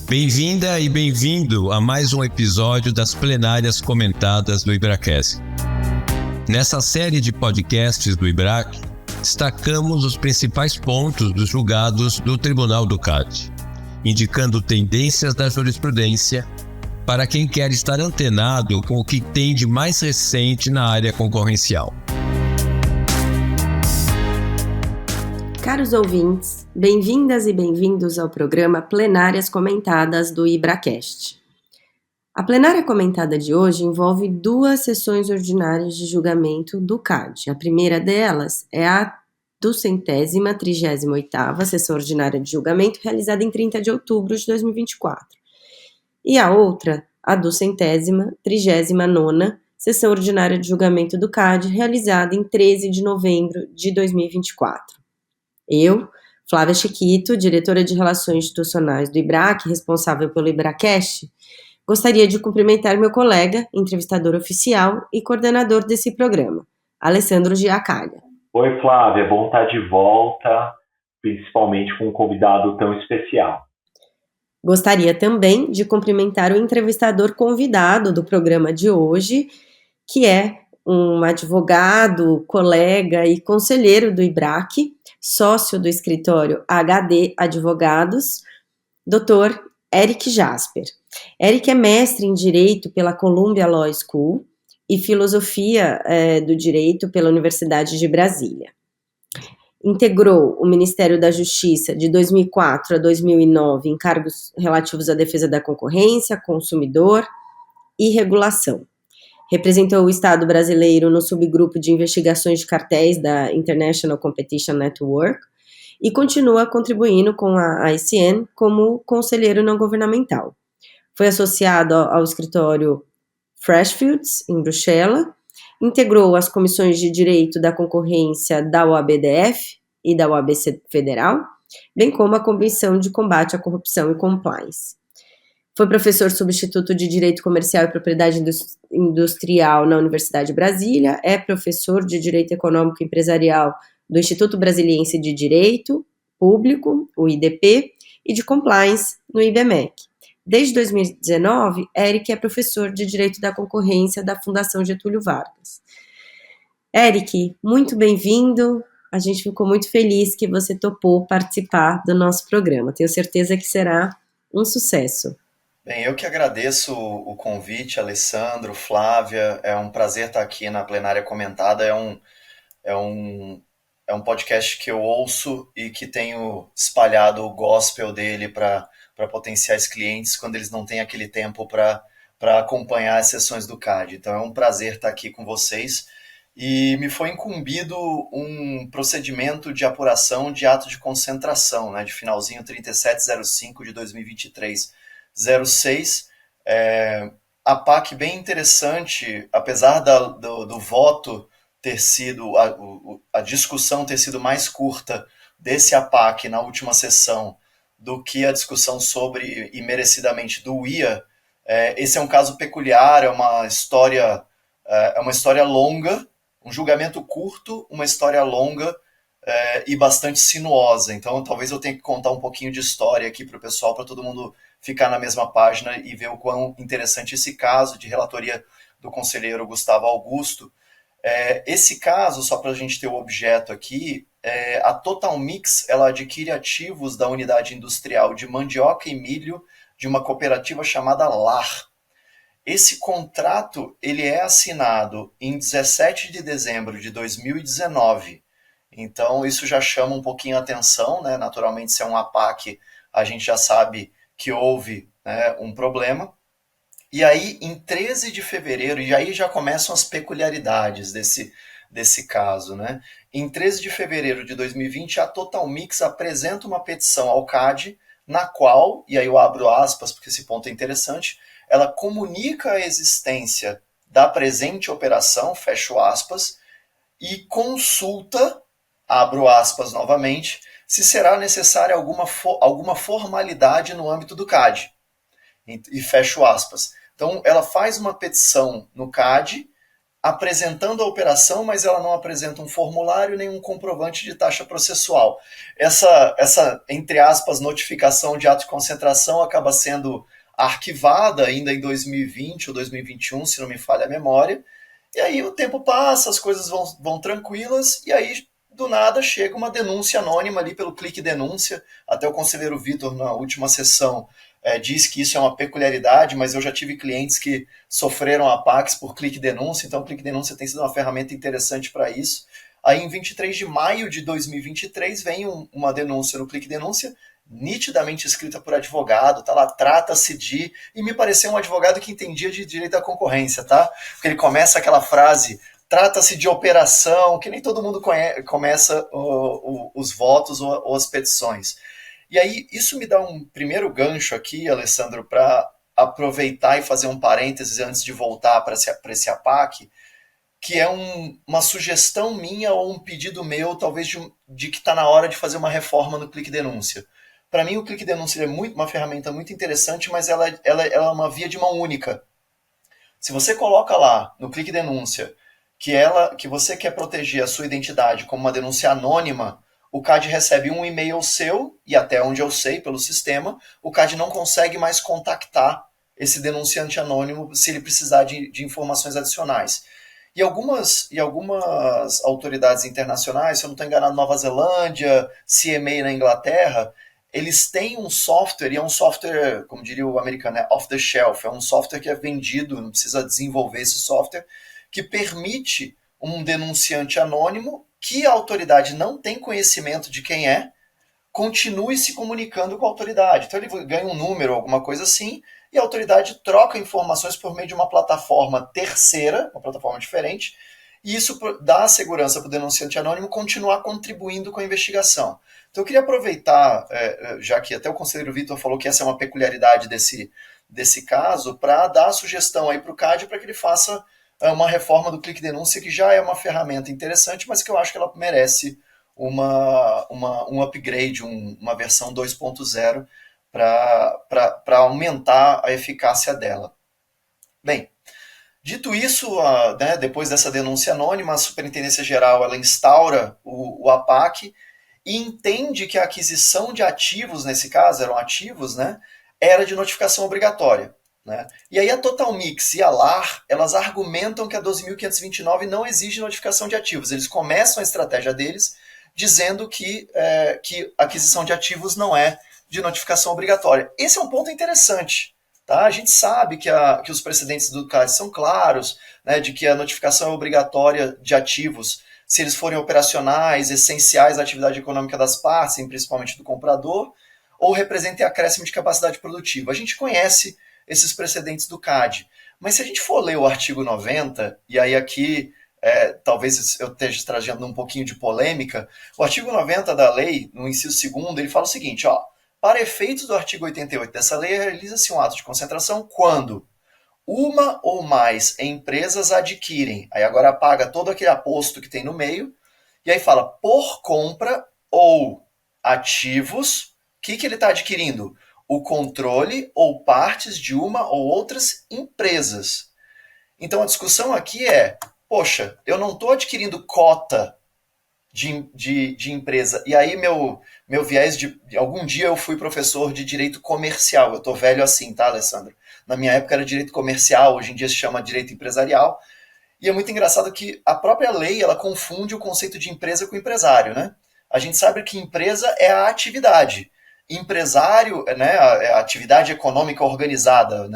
Bem-vinda e bem-vindo a mais um episódio das plenárias comentadas do IBRACast. Nessa série de podcasts do IBRAC, destacamos os principais pontos dos julgados do Tribunal do CAD, indicando tendências da jurisprudência para quem quer estar antenado com o que tem de mais recente na área concorrencial. Caros ouvintes, bem-vindas e bem-vindos ao programa Plenárias Comentadas do IBRACast. A plenária comentada de hoje envolve duas sessões ordinárias de julgamento do CAD. A primeira delas é a 238ª sessão ordinária de julgamento, realizada em 30 de outubro de 2024. E a outra, a 239ª sessão ordinária de julgamento do CAD, realizada em 13 de novembro de 2024. Eu, Flávia Chiquito, diretora de Relações Institucionais do IBRAC, responsável pelo IBRACast, gostaria de cumprimentar meu colega, entrevistador oficial e coordenador desse programa, Alessandro Giacalha. Oi, Flávia, bom estar de volta, principalmente com um convidado tão especial. Gostaria também de cumprimentar o entrevistador convidado do programa de hoje, que é um advogado, colega e conselheiro do IBRAC, sócio do escritório HD Advogados, Dr. Eric Jasper. Eric é mestre em Direito pela Columbia Law School e Filosofia do Direito pela Universidade de Brasília. Integrou o Ministério da Justiça de 2004 a 2009 em cargos relativos à defesa da concorrência, consumidor e regulação. Representou o Estado brasileiro no subgrupo de investigações de cartéis da International Competition Network e continua contribuindo com a ICN como conselheiro não governamental. Foi associado ao escritório Freshfields, em Bruxelas, integrou as comissões de Direito da Concorrência da OABDF e da OAB Federal, bem como a Comissão de Combate à Corrupção e Compliance. Foi professor substituto de Direito Comercial e Propriedade Industrial na Universidade de Brasília, é professor de Direito Econômico e Empresarial do Instituto Brasiliense de Direito Público, o IDP, e de Compliance no IBMEC. Desde 2019, Eric é professor de Direito da Concorrência da Fundação Getúlio Vargas. Eric, muito bem-vindo. A gente ficou muito feliz que você topou participar do nosso programa. Tenho certeza que será um sucesso. Bem, eu que agradeço o convite, Alessandro, Flávia, é um prazer estar aqui na plenária comentada, é um podcast que eu ouço e que tenho espalhado o gospel dele para potenciais clientes quando eles não têm aquele tempo para acompanhar as sessões do CAD. Então é um prazer estar aqui com vocês e me foi incumbido um procedimento de apuração de ato de concentração, né, de finalzinho 3705 de 2023. 06, a PAC bem interessante, apesar do voto ter sido, a discussão ter sido mais curta desse APAC na última sessão do que a discussão sobre, e merecidamente, do IA, esse é um caso peculiar, é uma história longa, um julgamento curto, uma história longa e bastante sinuosa. Então, talvez eu tenha que contar um pouquinho de história aqui para o pessoal, para todo mundo ficar na mesma página e ver o quão interessante esse caso de relatoria do conselheiro Gustavo Augusto. Esse caso, só para a gente ter o objeto aqui, a Total Mix ela adquire ativos da unidade industrial de mandioca e milho de uma cooperativa chamada LAR. Esse contrato ele é assinado em 17 de dezembro de 2019. Então, isso já chama um pouquinho a atenção, né? Naturalmente, se é um APAC, a gente já sabe que houve, né, um problema. E aí, em 13 de fevereiro, e aí já começam as peculiaridades desse caso, né? Em 13 de fevereiro de 2020, a Total Mix apresenta uma petição ao CAD, na qual, e aí eu abro aspas porque esse ponto é interessante, ela comunica a existência da presente operação, fecho aspas, e consulta, abro aspas novamente, se será necessária alguma formalidade no âmbito do CAD. E fecho aspas. Então, ela faz uma petição no CAD, apresentando a operação, mas ela não apresenta um formulário nem um comprovante de taxa processual. Essa entre aspas, notificação de ato de concentração acaba sendo arquivada ainda em 2020 ou 2021, se não me falha a memória, e aí o tempo passa, as coisas vão tranquilas, e aí do nada chega uma denúncia anônima ali pelo clique denúncia. Até o conselheiro Vitor, na última sessão, diz que isso é uma peculiaridade, mas eu já tive clientes que sofreram ataques por clique denúncia, então o clique denúncia tem sido uma ferramenta interessante para isso. Aí em 23 de maio de 2023 vem uma denúncia no clique denúncia, nitidamente escrita por advogado, tá lá, trata-se de, e me pareceu um advogado que entendia de direito à concorrência, tá? Porque ele começa aquela frase, trata-se de operação, que nem todo mundo começa os votos ou as petições. E aí, isso me dá um primeiro gancho aqui, Alessandro, para aproveitar e fazer um parênteses antes de voltar para esse APAC, que é uma sugestão minha ou um pedido meu, talvez de que está na hora de fazer uma reforma no Clique Denúncia. Para mim, o Clique Denúncia é uma ferramenta muito interessante, mas ela é uma via de mão única. Se você coloca lá no Clique Denúncia que você quer proteger a sua identidade como uma denúncia anônima, o CAD recebe um e-mail seu, e até onde eu sei, pelo sistema, o CAD não consegue mais contactar esse denunciante anônimo se ele precisar de informações adicionais. E algumas autoridades internacionais, se eu não estou enganado, Nova Zelândia, CMA na Inglaterra, eles têm um software, e é um software, como diria o americano, off the shelf, é um software que é vendido, não precisa desenvolver esse software, que permite um denunciante anônimo que a autoridade não tem conhecimento de quem é, continue se comunicando com a autoridade. Então ele ganha um número, alguma coisa assim, e a autoridade troca informações por meio de uma plataforma terceira, uma plataforma diferente, e isso dá a segurança para o denunciante anônimo continuar contribuindo com a investigação. Então eu queria aproveitar, já que até o conselheiro Vitor falou que essa é uma peculiaridade desse caso, para dar a sugestão aí para o CAD para que ele faça uma reforma do Clique Denúncia, que já é uma ferramenta interessante, mas que eu acho que ela merece um upgrade, uma versão 2.0 para aumentar a eficácia dela. Bem, dito isso, depois dessa denúncia anônima, a Superintendência Geral ela instaura o APAC e entende que a aquisição de ativos, nesse caso eram ativos, era de notificação obrigatória. E aí a Total Mix e a LAR, elas argumentam que a 12.529 não exige notificação de ativos. Eles começam a estratégia deles dizendo que a aquisição de ativos não é de notificação obrigatória. Esse é um ponto interessante. Tá? A gente sabe que os precedentes do CAD são claros, de que a notificação é obrigatória de ativos se eles forem operacionais, essenciais à atividade econômica das partes, principalmente do comprador, ou representem acréscimo de capacidade produtiva. A gente conhece esses precedentes do CAD. Mas se a gente for ler o artigo 90, e aí aqui talvez eu esteja trazendo um pouquinho de polêmica, o artigo 90 da lei, no inciso 2º, ele fala o seguinte, para efeitos do artigo 88 dessa lei, realiza-se um ato de concentração quando uma ou mais empresas adquirem, aí agora apaga todo aquele aposto que tem no meio, e aí fala por compra ou ativos, o que ele está adquirindo? O controle ou partes de uma ou outras empresas. Então a discussão aqui é, poxa, eu não estou adquirindo cota de empresa. E aí meu viés de algum dia eu fui professor de direito comercial. Eu estou velho assim, tá, Alessandro? Na minha época era direito comercial, hoje em dia se chama direito empresarial. E é muito engraçado que a própria lei ela confunde o conceito de empresa com empresário, A gente sabe que empresa é a atividade. Empresário, a atividade econômica organizada,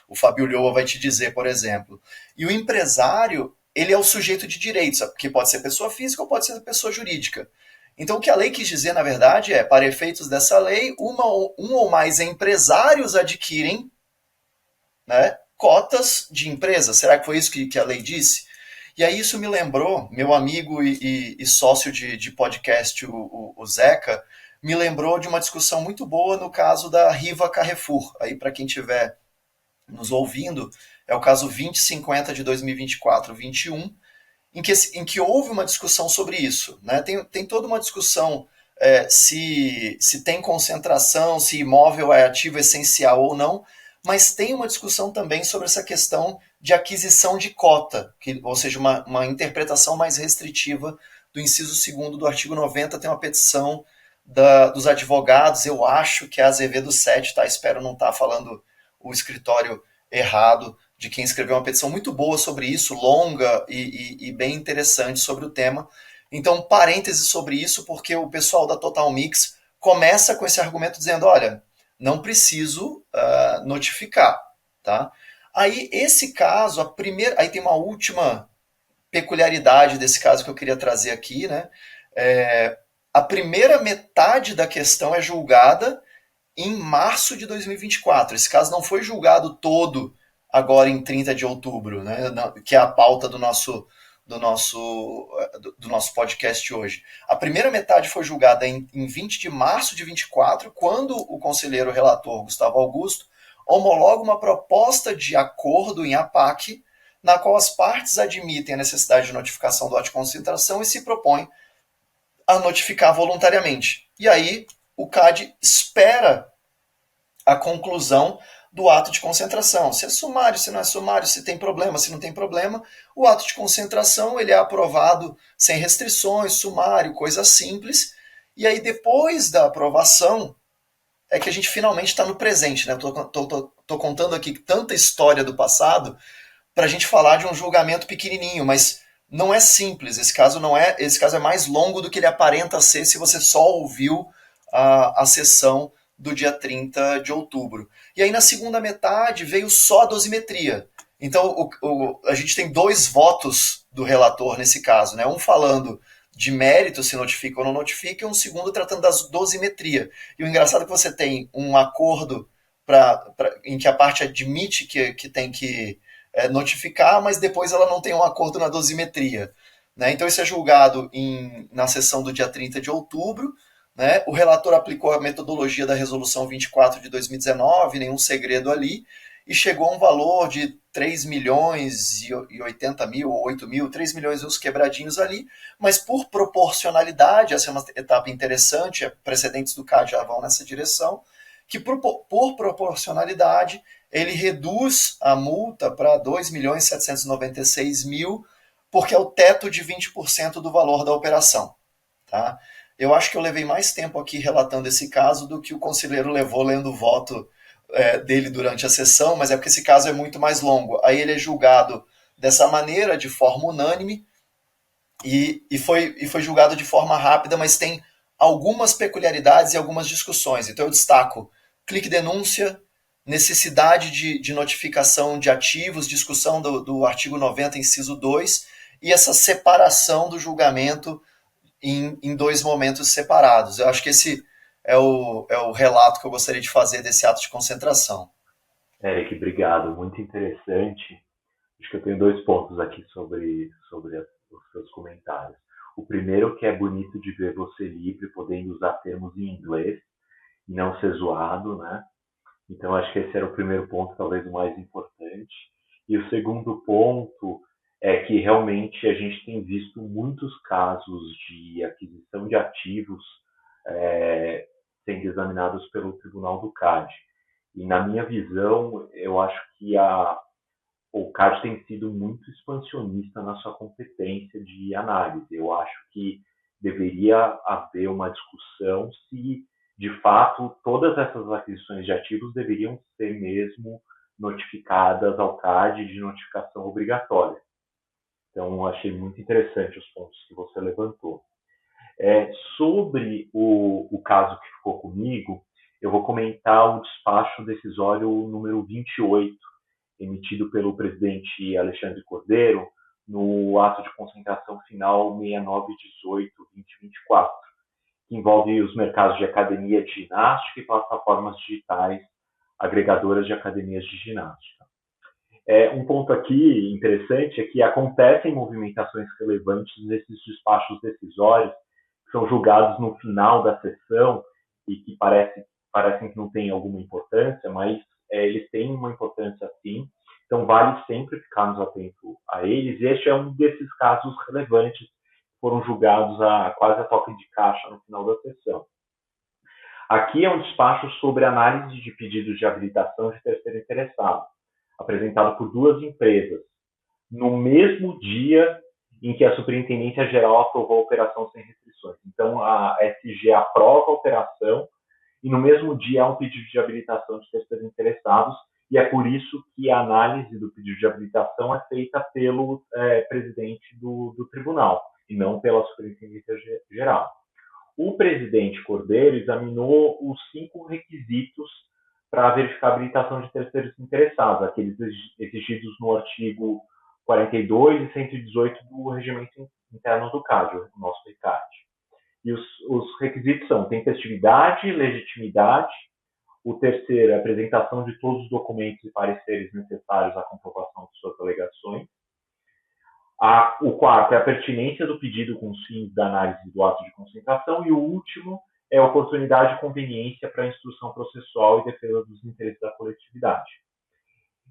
o Fábio Ulloa vai te dizer, por exemplo. E o empresário, ele é o sujeito de direitos, que pode ser pessoa física ou pode ser pessoa jurídica. Então, o que a lei quis dizer, na verdade, para efeitos dessa lei, um ou mais empresários adquirem cotas de empresa. Será que foi isso que a lei disse? E aí isso me lembrou, meu amigo e sócio de podcast, o Zeca, me lembrou de uma discussão muito boa no caso da Riva Carrefour. Aí, para quem estiver nos ouvindo, é o caso 2050 de 2024-21, em que houve uma discussão sobre isso. Tem toda uma discussão se tem concentração, se imóvel é ativo essencial ou não, mas tem uma discussão também sobre essa questão de aquisição de cota, ou seja, uma interpretação mais restritiva do inciso 2º do artigo 90. Tem uma petição dos advogados, eu acho que é Azevedo 7, tá? Espero não estar falando o escritório errado, de quem escreveu uma petição muito boa sobre isso, longa e bem interessante sobre o tema. Então, parênteses sobre isso, porque o pessoal da Total Mix começa com esse argumento dizendo, olha, não preciso notificar, tá? Aí, esse caso, aí tem uma última peculiaridade desse caso que eu queria trazer aqui, né? A primeira metade da questão é julgada em março de 2024. Esse caso não foi julgado todo agora em 30 de outubro, né? Que é a pauta do nosso podcast hoje. A primeira metade foi julgada em 20 de março de 24, quando o conselheiro relator Gustavo Augusto homologa uma proposta de acordo em APAC, na qual as partes admitem a necessidade de notificação do ato de concentração e se propõem a notificar voluntariamente. E aí o CAD espera a conclusão do ato de concentração. Se é sumário, se não é sumário, se tem problema, se não tem problema. O ato de concentração ele é aprovado sem restrições, sumário, coisa simples. E aí depois da aprovação é que a gente finalmente está no presente. Né? Tô contando aqui tanta história do passado para a gente falar de um julgamento pequenininho, mas não é simples. Esse caso é mais longo do que ele aparenta ser se você só ouviu a sessão do dia 30 de outubro. E aí na segunda metade veio só a dosimetria. Então a gente tem 2 votos do relator nesse caso, né? Um falando de mérito, se notifica ou não notifica, e um segundo tratando da dosimetria. E o engraçado é que você tem um acordo em que a parte admite que tem que notificar, mas depois ela não tem um acordo na dosimetria. Né? Então isso é julgado na sessão do dia 30 de outubro. Né? O relator aplicou a metodologia da resolução 24 de 2019, nenhum segredo ali, e chegou a um valor de 3 milhões e 80 mil, ou 8 mil, 3 milhões e uns quebradinhos ali, mas por proporcionalidade, essa é uma etapa interessante, precedentes do CAD já vão nessa direção, que por proporcionalidade ele reduz a multa para 2 milhões e 796 mil, porque é o teto de 20% do valor da operação. Tá? Eu acho que eu levei mais tempo aqui relatando esse caso do que o conselheiro levou lendo o voto dele durante a sessão, mas é porque esse caso é muito mais longo. Aí ele é julgado dessa maneira, de forma unânime, e foi julgado de forma rápida, mas tem algumas peculiaridades e algumas discussões. Então eu destaco clique denúncia, necessidade de notificação de ativos, discussão do artigo 90, inciso 2, e essa separação do julgamento em 2 momentos separados. Eu acho que esse é o relato que eu gostaria de fazer desse ato de concentração. Eric, obrigado. Muito interessante. Acho que eu tenho 2 pontos aqui sobre os seus comentários. O primeiro, que é bonito de ver você livre, podendo usar termos em inglês e não ser zoado, né? Então, acho que esse era o primeiro ponto, talvez o mais importante. E o segundo ponto é que realmente a gente tem visto muitos casos de aquisição de ativos sendo examinados pelo Tribunal do CAD. E na minha visão, eu acho que o CAD tem sido muito expansionista na sua competência de análise. Eu acho que deveria haver uma discussão se, de fato, todas essas aquisições de ativos deveriam ser mesmo notificadas ao CAD de notificação obrigatória. Então, achei muito interessante os pontos que você levantou. Sobre o caso que ficou comigo, eu vou comentar o despacho decisório número 28, emitido pelo presidente Alexandre Cordeiro, no ato de concentração final 6918-2024, que envolve os mercados de academia de ginástica e plataformas digitais agregadoras de academias de ginástica. Um ponto aqui interessante é que acontecem movimentações relevantes nesses despachos decisórios, que são julgados no final da sessão e que parecem que não têm alguma importância, mas eles têm uma importância sim, então vale sempre ficarmos atentos a eles. E este é um desses casos relevantes que foram julgados quase a toque de caixa no final da sessão. Aqui é um despacho sobre análise de pedidos de habilitação de terceiro interessado, apresentado por 2 empresas, no mesmo dia em que a Superintendência Geral aprovou a operação sem restrições. Então, a SG aprova a operação e no mesmo dia há um pedido de habilitação de terceiros interessados, e é por isso que a análise do pedido de habilitação é feita pelo presidente do tribunal, e não pela Superintendência Geral. O presidente Cordeiro examinou os 5 requisitos para verificar a habilitação de terceiros interessados, aqueles exigidos no artigo 42 e 118 do Regimento Interno do CAD, o nosso RICAD. E os requisitos são tempestividade, legitimidade, o terceiro é a apresentação de todos os documentos e pareceres necessários à comprovação de suas alegações. O quarto é a pertinência do pedido com os fins da análise do ato de concentração. E o último é a oportunidade e conveniência para a instrução processual e defesa dos interesses da coletividade.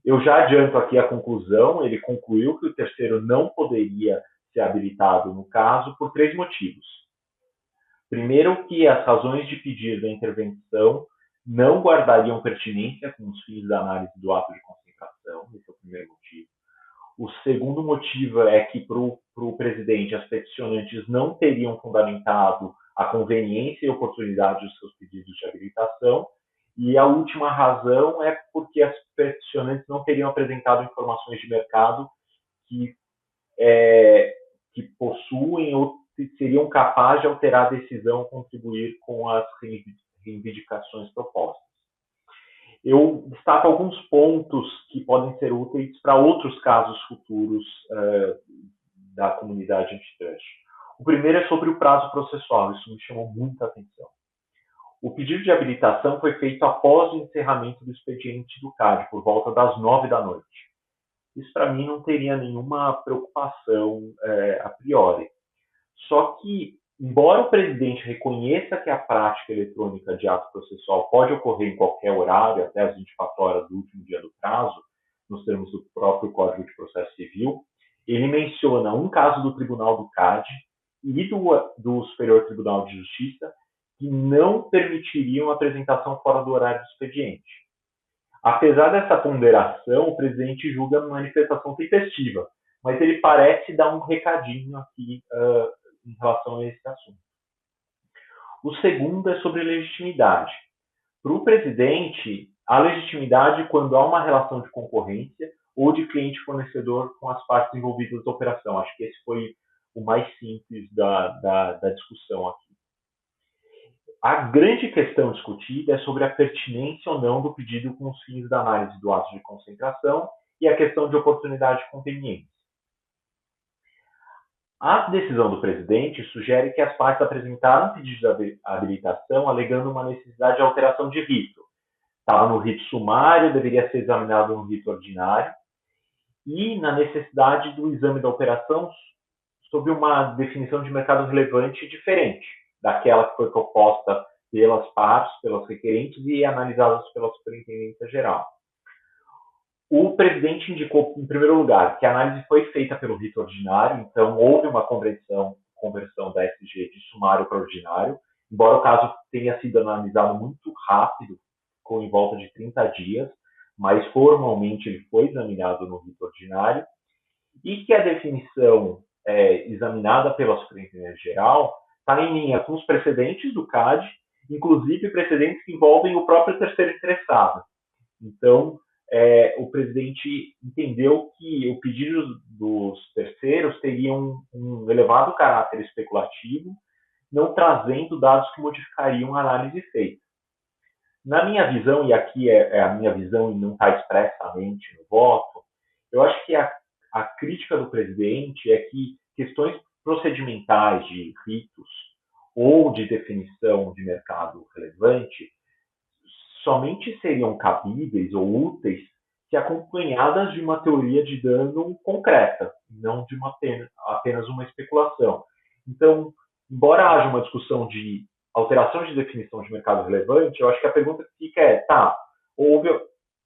Eu já adianto aqui a conclusão. Ele concluiu que o terceiro não poderia ser habilitado no caso por 3 motivos. Primeiro, que as razões de pedido da intervenção não guardariam pertinência com os fins da análise do ato de concentração. Esse é o primeiro motivo. O segundo motivo é que, para o presidente, as peticionantes não teriam fundamentado a conveniência e oportunidade dos seus pedidos de habilitação. E a última razão é porque as peticionantes não teriam apresentado informações de mercado que possuem ou seriam capazes de alterar a decisão ou contribuir com as reivindicações propostas. Eu destaco alguns pontos que podem ser úteis para outros casos futuros da comunidade antitrust. O primeiro é sobre o prazo processual. Isso me chamou muita atenção. O pedido de habilitação foi feito após o encerramento do expediente do CAD, por volta das 9 da noite. Isso, para mim, não teria nenhuma preocupação a priori. Só que, embora o presidente reconheça que a prática eletrônica de ato processual pode ocorrer em qualquer horário, até as 24 horas do último dia do prazo, nos termos do próprio Código de Processo Civil, ele menciona um caso do Tribunal do CAD e do Superior Tribunal de Justiça que não permitiriam a apresentação fora do horário do expediente. Apesar dessa ponderação, o presidente julga a manifestação tempestiva, mas ele parece dar um recadinho aqui em relação a esse assunto. O segundo é sobre legitimidade. Para o presidente, há legitimidade quando há uma relação de concorrência ou de cliente-fornecedor com as partes envolvidas na operação. Acho que esse foi o mais simples da discussão aqui. A grande questão discutida é sobre a pertinência ou não do pedido com os fins da análise do ato de concentração e a questão de oportunidade de conveniência. A decisão do presidente sugere que as partes apresentaram pedido de habilitação alegando uma necessidade de alteração de rito. Estava no rito sumário, deveria ser examinado no rito ordinário, e na necessidade do exame da operação sob uma definição de mercado relevante diferente daquela que foi proposta pelas partes, pelas requerentes e analisadas pela Superintendência Geral. O presidente indicou, em primeiro lugar, que a análise foi feita pelo rito ordinário, então houve uma conversão da SG de sumário para ordinário, embora o caso tenha sido analisado muito rápido, com em volta de 30 dias, mas formalmente ele foi examinado no rito ordinário, e que a definição examinada pela Superintendência Geral está em linha com os precedentes do CAD, inclusive precedentes que envolvem o próprio terceiro interessado. Então, o presidente entendeu que o pedido dos terceiros teria um elevado caráter especulativo, não trazendo dados que modificariam a análise feita. Na minha visão, e aqui é a minha visão e não está expressamente no voto, eu acho que a crítica do presidente é que questões procedimentais de ritos ou de definição de mercado relevante somente seriam cabíveis ou úteis se acompanhadas de uma teoria de dano concreta, não de apenas uma especulação. Então, embora haja uma discussão de alteração de definição de mercado relevante, eu acho que a pergunta que fica é,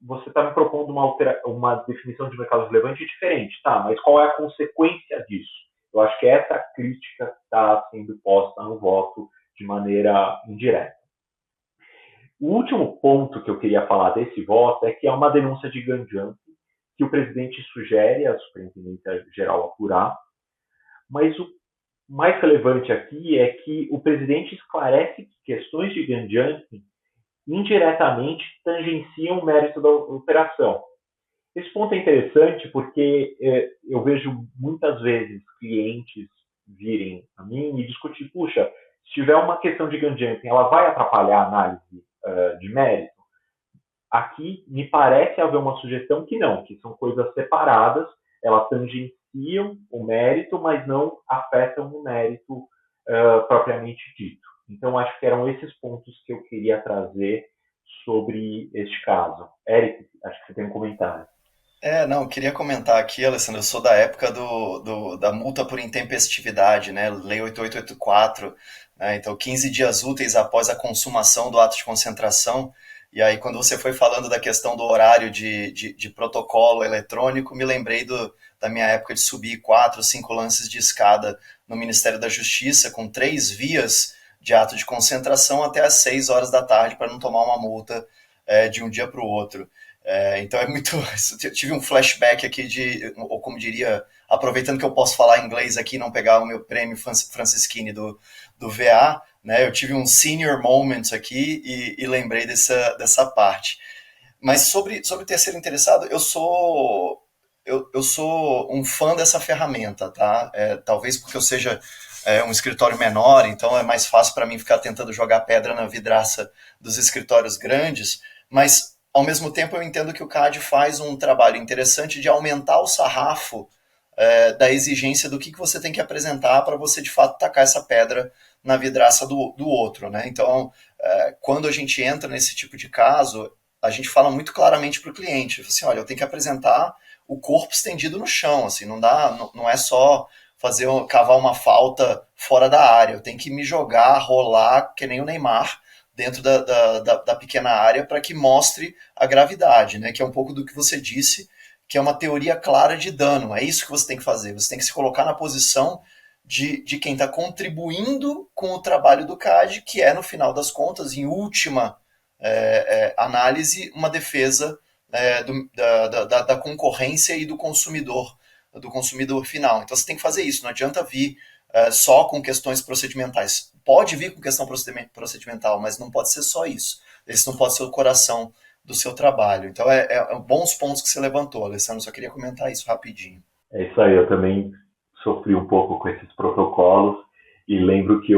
você está me propondo uma definição de mercado relevante diferente, mas qual é a consequência disso? Eu acho que essa crítica está sendo posta no voto de maneira indireta. O último ponto que eu queria falar desse voto é que é uma denúncia de gun jumping que o presidente sugere à Superintendência Geral apurar, mas o mais relevante aqui é que o presidente esclarece que questões de gun jumping indiretamente tangenciam o mérito da operação. Esse ponto é interessante porque eu vejo muitas vezes clientes virem a mim e discutir, puxa, se tiver uma questão de gun jumping, ela vai atrapalhar a análise de mérito? Aqui me parece haver uma sugestão que não, que são coisas separadas, elas tangenciam o mérito, mas não afetam o mérito propriamente dito. Então, acho que eram esses pontos que eu queria trazer sobre este caso. Eric, acho que você tem um comentário. Não, queria comentar aqui, Alessandro, eu sou da época da multa por intempestividade, né, Lei 8884, né, então 15 dias úteis após a consumação do ato de concentração, e aí quando você foi falando da questão do horário de protocolo eletrônico, me lembrei da minha época de subir 4, 5 lances de escada no Ministério da Justiça, com 3 vias de ato de concentração até às 6 horas da tarde, para não tomar uma multa de um dia para o outro. Então é muito. Eu tive um flashback aqui ou como diria, aproveitando que eu posso falar inglês aqui e não pegar o meu prêmio Francisquini do VA, né? Eu tive um senior moment aqui e lembrei dessa parte. Mas sobre o terceiro interessado, eu sou um fã dessa ferramenta, tá? Talvez porque eu seja um escritório menor, então é mais fácil para mim ficar tentando jogar pedra na vidraça dos escritórios grandes, mas ao mesmo tempo eu entendo que o CAD faz um trabalho interessante de aumentar o sarrafo da exigência do que você tem que apresentar para você de fato tacar essa pedra na vidraça do outro, né? Então, quando a gente entra nesse tipo de caso, a gente fala muito claramente para o cliente, assim, olha, eu tenho que apresentar o corpo estendido no chão, assim, não é só cavar uma falta fora da área, eu tenho que me jogar, rolar, que nem o Neymar, dentro da pequena área para que mostre a gravidade, né? Que é um pouco do que você disse, que é uma teoria clara de dano. É isso que você tem que fazer. Você tem que se colocar na posição de quem está contribuindo com o trabalho do CAD, que é, no final das contas, em última análise, uma defesa da concorrência e do consumidor final. Então você tem que fazer isso. Não adianta vir só com questões procedimentais. Pode vir com questão procedimental, mas não pode ser só isso. Esse não pode ser o coração do seu trabalho. Então, bons pontos que você levantou, Alessandro. Só queria comentar isso rapidinho. É isso aí. Eu também sofri um pouco com esses protocolos e lembro que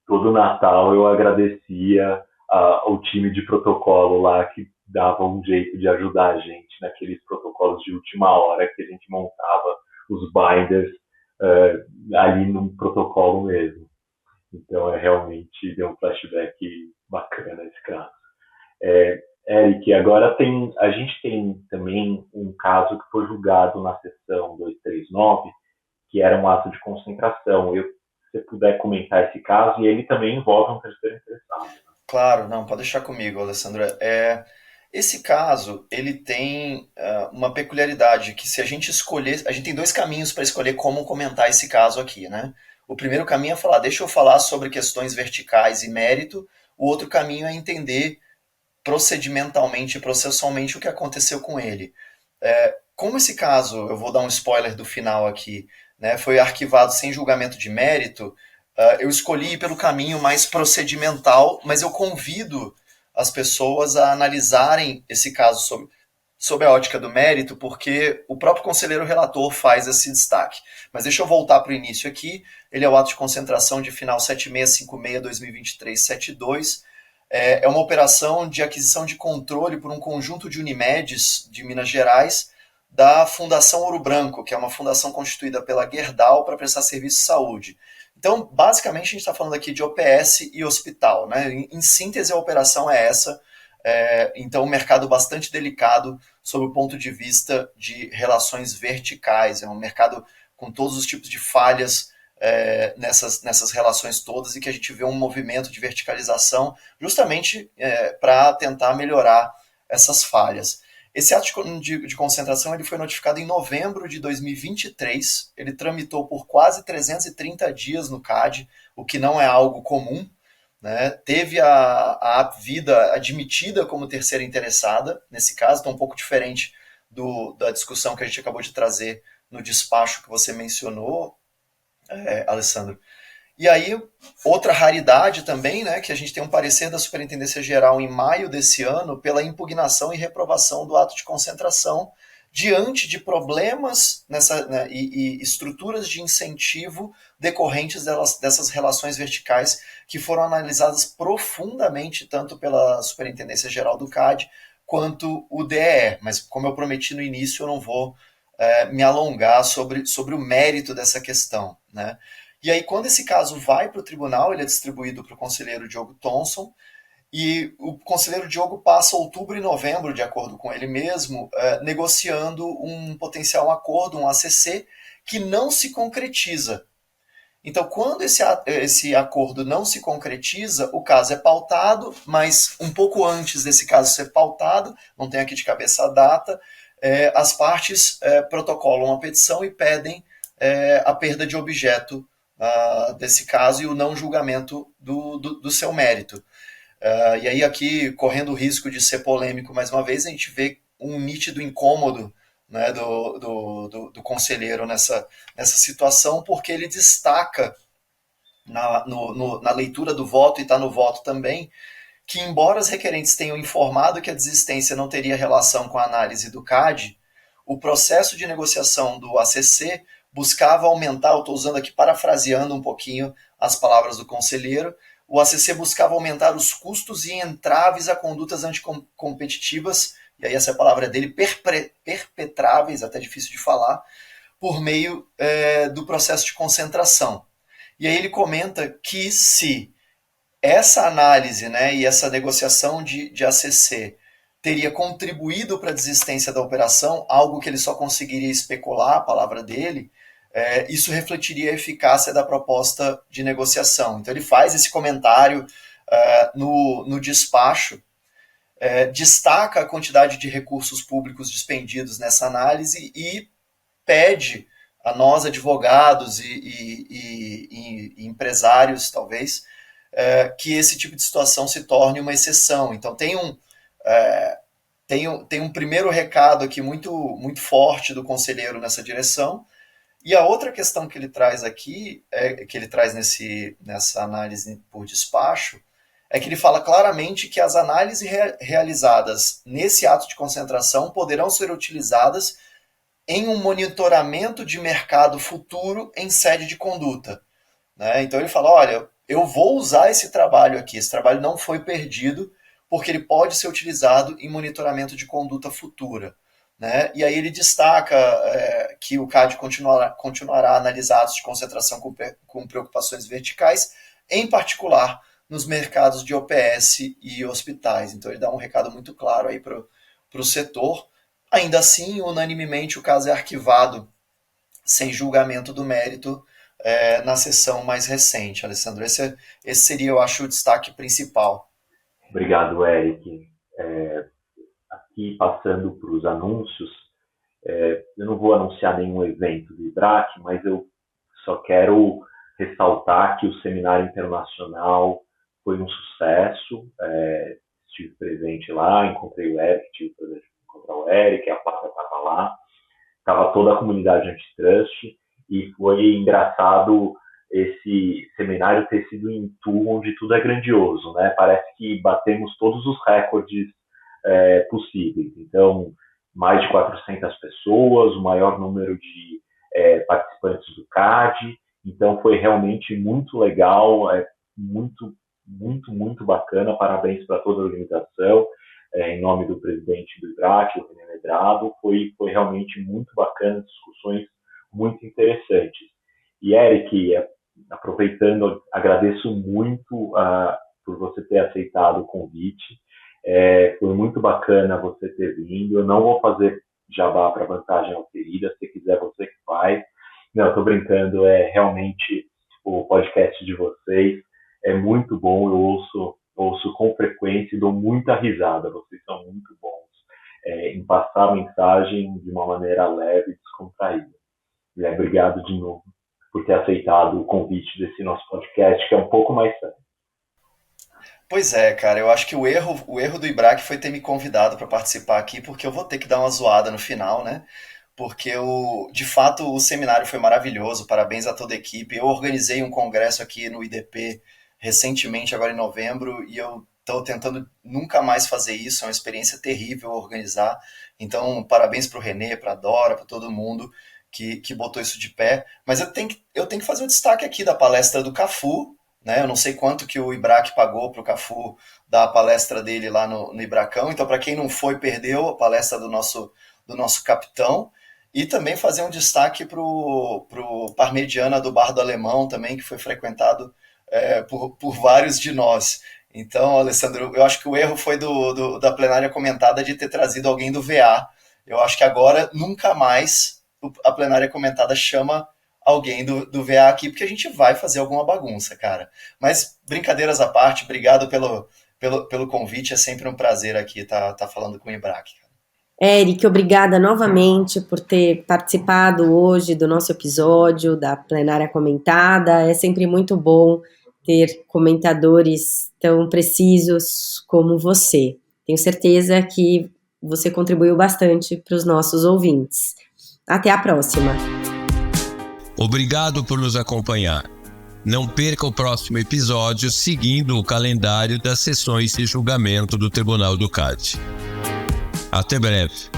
todo Natal eu agradecia ao time de protocolo lá que dava um jeito de ajudar a gente naqueles protocolos de última hora que a gente montava os binders ali no protocolo mesmo. Então, realmente deu um flashback bacana esse caso. Eric, agora a gente tem também um caso que foi julgado na seção 239, que era um ato de concentração. Se você puder comentar esse caso, e ele também envolve um terceiro interessado. Né? Claro, não, pode deixar comigo, Alessandro. Esse caso, ele tem uma peculiaridade, que se a gente escolher, a gente tem 2 caminhos para escolher como comentar esse caso aqui, né? O primeiro caminho é falar, deixa eu falar sobre questões verticais e mérito, o outro caminho é entender procedimentalmente e processualmente o que aconteceu com ele. Como esse caso, eu vou dar um spoiler do final aqui, né, foi arquivado sem julgamento de mérito, eu escolhi ir pelo caminho mais procedimental, mas eu convido as pessoas a analisarem esse caso sob a ótica do mérito, porque o próprio conselheiro relator faz esse destaque. Mas deixa eu voltar para o início aqui. Ele é o ato de concentração de final 7656-2023-72. É uma operação de aquisição de controle por um conjunto de Unimedes de Minas Gerais da Fundação Ouro Branco, que é uma fundação constituída pela Gerdau para prestar serviço de saúde. Então, basicamente, a gente está falando aqui de OPS e hospital, né? Em síntese, a operação é essa. Então, um mercado bastante delicado sob o ponto de vista de relações verticais. É um mercado com todos os tipos de falhas nessas relações todas, e que a gente vê um movimento de verticalização justamente para tentar melhorar essas falhas. Esse ato de concentração ele foi notificado em novembro de 2023, ele tramitou por quase 330 dias no CAD, o que não é algo comum, né, teve a vida admitida como terceira interessada, nesse caso, está um pouco diferente da discussão que a gente acabou de trazer no despacho que você mencionou, Alessandro. E aí, outra raridade também, né, que a gente tem um parecer da Superintendência Geral em maio desse ano pela impugnação e reprovação do ato de concentração diante de problemas e estruturas de incentivo decorrentes dessas relações verticais que foram analisadas profundamente tanto pela Superintendência Geral do CAD quanto o DEE. Mas, como eu prometi no início, eu não vou me alongar sobre o mérito dessa questão, né? E aí, quando esse caso vai para o tribunal, ele é distribuído para o conselheiro Diogo Thomson, e o conselheiro Diogo passa outubro e novembro, de acordo com ele mesmo, negociando um potencial acordo, um ACC, que não se concretiza. Então, quando esse acordo não se concretiza, o caso é pautado, mas um pouco antes desse caso ser pautado, não tenho aqui de cabeça a data, as partes protocolam a petição e pedem a perda de objeto desse caso e o não julgamento do seu mérito. E aí aqui, correndo o risco de ser polêmico mais uma vez, a gente vê um nítido incômodo, né, do conselheiro nessa situação, porque ele destaca na leitura do voto, e está no voto também, que embora os requerentes tenham informado que a desistência não teria relação com a análise do CAD, o processo de negociação do ACC buscava aumentar, eu estou usando aqui, parafraseando um pouquinho as palavras do conselheiro, o ACC buscava aumentar os custos e entraves a condutas anticompetitivas, e aí essa palavra é dele, perpetráveis, até difícil de falar, por meio do processo de concentração. E aí ele comenta que se essa análise, né, e essa negociação de ACC teria contribuído para a desistência da operação, algo que ele só conseguiria especular, a palavra dele, isso refletiria a eficácia da proposta de negociação. Então ele faz esse comentário no despacho, destaca a quantidade de recursos públicos dispendidos nessa análise e pede a nós, advogados e empresários, talvez, que esse tipo de situação se torne uma exceção. Então tem um primeiro recado aqui muito, muito forte do conselheiro nessa direção. E a outra questão que ele traz aqui, que ele traz nessa análise por despacho, é que ele fala claramente que as análises realizadas nesse ato de concentração poderão ser utilizadas em um monitoramento de mercado futuro em sede de conduta, né? Então ele fala, olha, eu vou usar esse trabalho aqui, esse trabalho não foi perdido, porque ele pode ser utilizado em monitoramento de conduta futura, né? E aí ele destaca que o CAD continuará a analisar atos de concentração com preocupações verticais, em particular nos mercados de OPS e hospitais. Então ele dá um recado muito claro aí para o setor. Ainda assim, unanimemente, o caso é arquivado sem julgamento do mérito na sessão mais recente. Alessandro, esse seria, eu acho, o destaque principal. Obrigado, Eric. Aqui, passando para os anúncios, eu não vou anunciar nenhum evento do IBRAC, mas eu só quero ressaltar que o Seminário Internacional foi um sucesso. Estive presente lá, encontrei o Eric, tive o prazer de encontrar o Eric, a placa estava lá, estava toda a comunidade antitrust, e foi engraçado esse seminário ter sido em Tu, onde tudo é grandioso, né? Parece que batemos todos os recordes possíveis. Então, mais de 400 pessoas, o maior número de participantes do CAD. Então, foi realmente muito legal, muito, muito, muito bacana. Parabéns para toda a organização. Em nome do presidente do IBRAC, o René Medrado, foi realmente muito bacana, discussões muito interessantes. E, Eric, aproveitando, agradeço muito por você ter aceitado o convite. Foi muito bacana você ter vindo. Eu não vou fazer jabá para Vantagem Auferida, se quiser você que faz. Não, estou brincando, realmente o podcast de vocês é muito bom, eu ouço com frequência e dou muita risada. Vocês são muito bons em passar a mensagem de uma maneira leve e descontraída. Obrigado de novo por ter aceitado o convite desse nosso podcast, que é um pouco mais sério. Pois é, cara, eu acho que o erro do Ibrac foi ter me convidado para participar aqui, porque eu vou ter que dar uma zoada no final, né? Porque de fato o seminário foi maravilhoso, parabéns a toda a equipe. Eu organizei um congresso aqui no IDP recentemente, agora em novembro, e eu estou tentando nunca mais fazer isso, é uma experiência terrível organizar. Então, parabéns para o Renê, para a Dora, para todo mundo que botou isso de pé. Mas eu tenho que fazer o destaque aqui da palestra do Cafu, né? Eu não sei quanto que o Ibrac pagou para o Cafu dar a palestra dele lá no Ibracão. Então, para quem não foi, perdeu a palestra do nosso capitão. E também fazer um destaque para o Parmegiana do Bar do Alemão também, que foi frequentado por vários de nós. Então, Alessandro, eu acho que o erro foi da plenária comentada de ter trazido alguém do VA. Eu acho que agora, nunca mais, a plenária comentada chama alguém do VA aqui, porque a gente vai fazer alguma bagunça, cara. Mas, brincadeiras à parte, obrigado pelo convite, é sempre um prazer aqui estar falando com o Ibrac. Eric, obrigada novamente por ter participado hoje do nosso episódio da plenária comentada. É sempre muito bom ter comentadores tão precisos como você. Tenho certeza que você contribuiu bastante para os nossos ouvintes. Até a próxima. Obrigado por nos acompanhar. Não perca o próximo episódio seguindo o calendário das sessões de julgamento do Tribunal do CAD. Até breve.